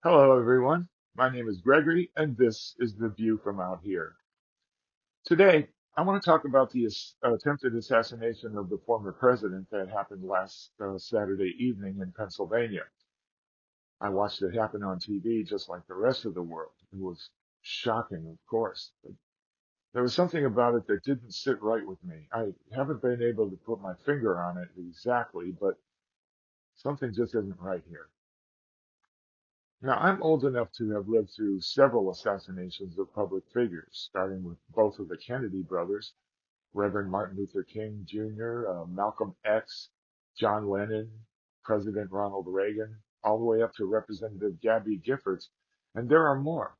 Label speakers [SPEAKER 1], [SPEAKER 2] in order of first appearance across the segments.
[SPEAKER 1] Hello, everyone. My name is Gregory, and this is The View from Out Here. Today, I want to talk about the attempted assassination of the former president that happened last Saturday evening in Pennsylvania. I watched it happen on TV just like the rest of the world. It was shocking, of course, but there was something about it that didn't sit right with me. I haven't been able to put my finger on it exactly, but something just isn't right here. Now, I'm old enough to have lived through several assassinations of public figures, starting with both of the Kennedy brothers, Reverend Martin Luther King Jr., Malcolm X, John Lennon, President Ronald Reagan, all the way up to Representative Gabby Giffords, and there are more.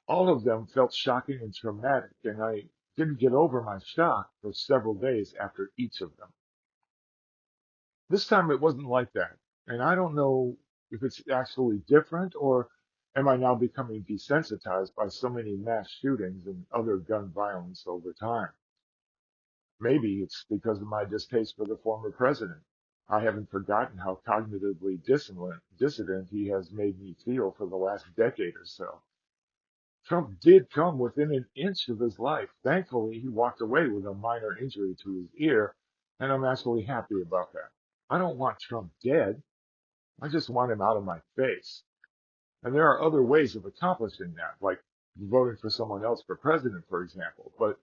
[SPEAKER 1] All of them felt shocking and traumatic, and I didn't get over my shock for several days after each of them. This time it wasn't like that. And I don't know if it's actually different or am I now becoming desensitized by so many mass shootings and other gun violence over time. Maybe it's because of my distaste for the former president. I haven't forgotten how cognitively dissident he has made me feel for the last decade or so. Trump did come within an inch of his life. Thankfully, he walked away with a minor injury to his ear, and I'm actually happy about that. I don't want Trump dead. I just want him out of my face. And there are other ways of accomplishing that, like voting for someone else for president, for example. But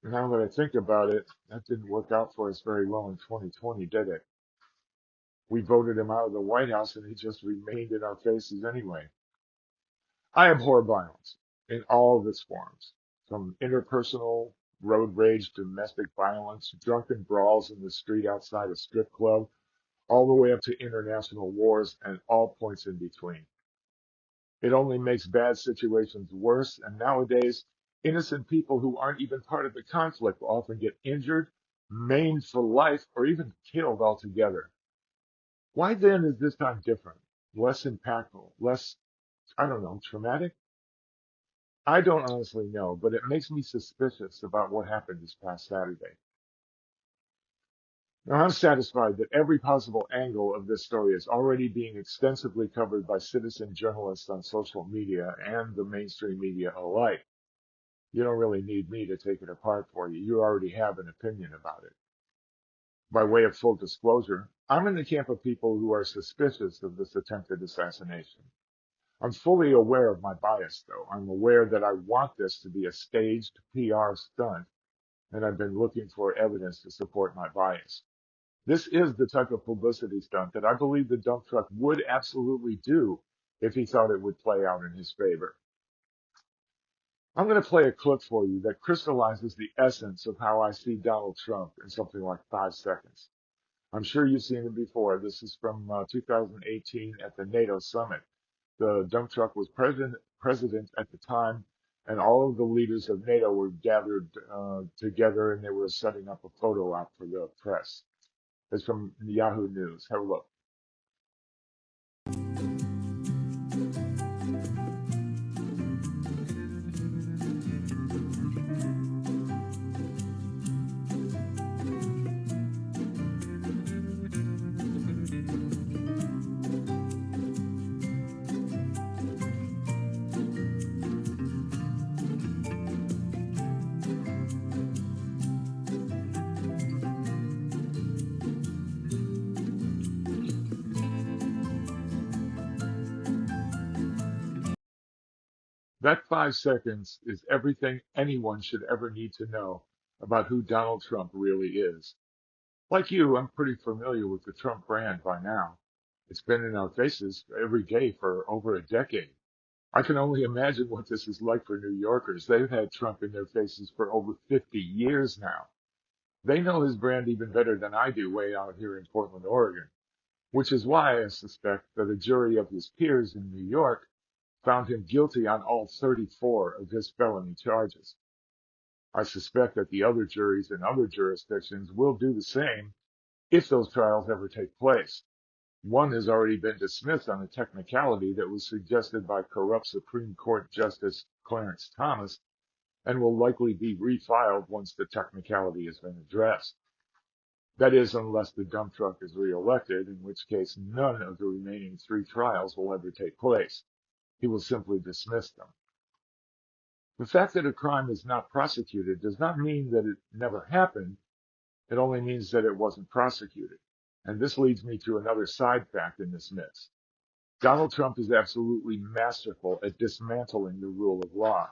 [SPEAKER 1] now that I think about it, that didn't work out for us very well in 2020, did it? We voted him out of the White House and he just remained in our faces anyway. I abhor violence in all of its forms, from interpersonal road rage, domestic violence, drunken brawls in the street outside a strip club, all the way up to international wars and all points in between. It only makes bad situations worse, and nowadays, innocent people who aren't even part of the conflict often get injured, maimed for life, or even killed altogether. Why then is this time different? Less impactful, less, I don't know, traumatic? I don't honestly know, but it makes me suspicious about what happened this past Saturday. Now, I'm satisfied that every possible angle of this story is already being extensively covered by citizen journalists on social media and the mainstream media alike. You don't really need me to take it apart for you. You already have an opinion about it. By way of full disclosure, I'm in the camp of people who are suspicious of this attempted assassination. I'm fully aware of my bias, though. I'm aware that I want this to be a staged PR stunt, and I've been looking for evidence to support my bias. This is the type of publicity stunt that I believe the dump truck would absolutely do if he thought it would play out in his favor. I'm going to play a clip for you that crystallizes the essence of how I see Donald Trump in something like 5 seconds. I'm sure you've seen it before. This is from 2018 at the NATO summit. The dump truck was president at the time, and all of the leaders of NATO were gathered together, and they were setting up a photo op for the press. It's from Yahoo News. Have a look. That 5 seconds is everything anyone should ever need to know about who Donald Trump really is. Like you, I'm pretty familiar with the Trump brand by now. It's been in our faces every day for over a decade. I can only imagine what this is like for New Yorkers. They've had Trump in their faces for over 50 years now. They know his brand even better than I do way out here in Portland, Oregon, which is why I suspect that a jury of his peers in New York found him guilty on all 34 of his felony charges. I suspect that the other juries in other jurisdictions will do the same if those trials ever take place. One has already been dismissed on a technicality that was suggested by corrupt Supreme Court Justice Clarence Thomas and will likely be refiled once the technicality has been addressed. That is, unless the dump truck is reelected, in which case none of the remaining 3 trials will ever take place. He will simply dismiss them. The fact that a crime is not prosecuted does not mean that it never happened. It only means that it wasn't prosecuted. And this leads me to another side fact in this mix. Donald Trump is absolutely masterful at dismantling the rule of law.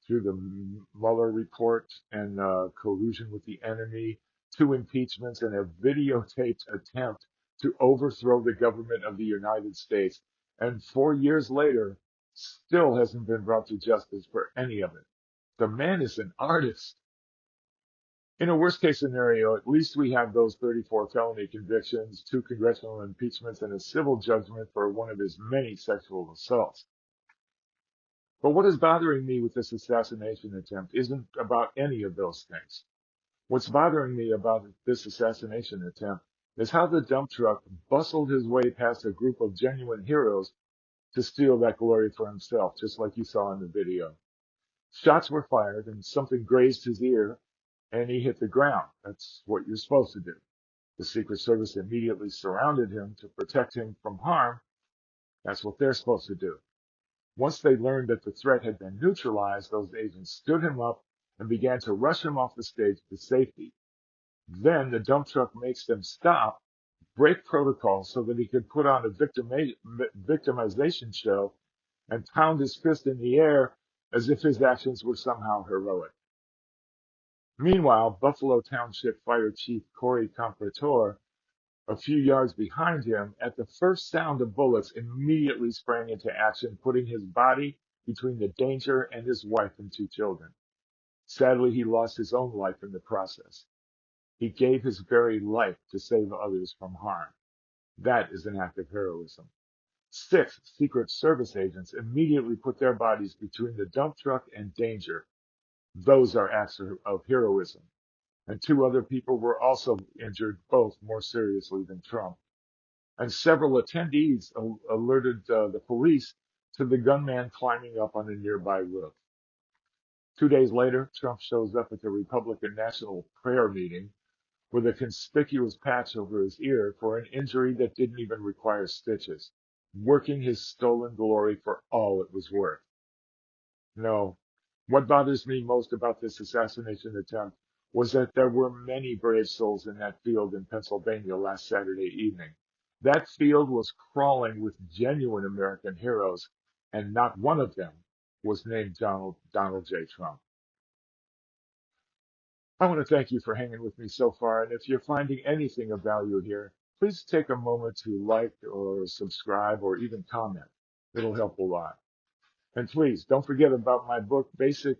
[SPEAKER 1] Through the Mueller report and collusion with the enemy, 2 impeachments, and a videotaped attempt to overthrow the government of the United States, and 4 years later, still hasn't been brought to justice for any of it. The man is an artist. In a worst case scenario, at least we have those 34 felony convictions, 2 congressional impeachments, and a civil judgment for one of his many sexual assaults. But what is bothering me with this assassination attempt isn't about any of those things. What's bothering me about this assassination attempt is how the dump truck bustled his way past a group of genuine heroes to steal that glory for himself, just like you saw in the video. Shots were fired and something grazed his ear and he hit the ground. That's what you're supposed to do. The Secret Service immediately surrounded him to protect him from harm. That's what they're supposed to do. Once they learned that the threat had been neutralized, those agents stood him up and began to rush him off the stage to safety. Then the dump truck makes them stop, break protocol so that he could put on a victimization show and pound his fist in the air as if his actions were somehow heroic. Meanwhile, Buffalo Township Fire Chief Corey Comparator, a few yards behind him, at the first sound of bullets, immediately sprang into action, putting his body between the danger and his wife and 2 children. Sadly, he lost his own life in the process. He gave his very life to save others from harm. That is an act of heroism. 6 Secret Service agents immediately put their bodies between the dump truck and danger. Those are acts of heroism. And 2 other people were also injured, both more seriously than Trump. And several attendees alerted the police to the gunman climbing up on a nearby roof. 2 days later, Trump shows up at the Republican National Prayer meeting with a conspicuous patch over his ear for an injury that didn't even require stitches, working his stolen glory for all it was worth. No, what bothers me most about this assassination attempt was that there were many brave souls in that field in Pennsylvania last Saturday evening. That field was crawling with genuine American heroes, and not one of them was named Donald J. Trump. I want to thank you for hanging with me so far, and if you're finding anything of value here, please take a moment to like or subscribe or even comment. It'll help a lot. And please don't forget about my book, Basic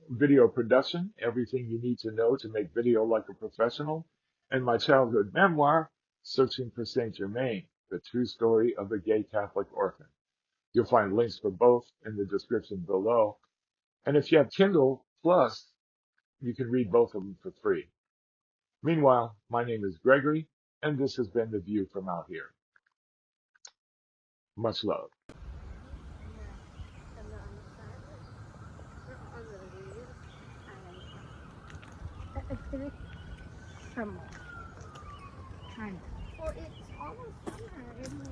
[SPEAKER 1] Video Production, Everything You Need to Know to Make Video Like a Professional, and my childhood memoir, Searching for Saint Germain, the true story of a gay Catholic orphan. You'll find links for both in the description below. And if you have Kindle Plus, you can read both of them for free. Meanwhile, my name is Gregory, and this has been The View from Out Here. Much love.
[SPEAKER 2] Summer. Kind of. Well, it's almost summer, isn't it?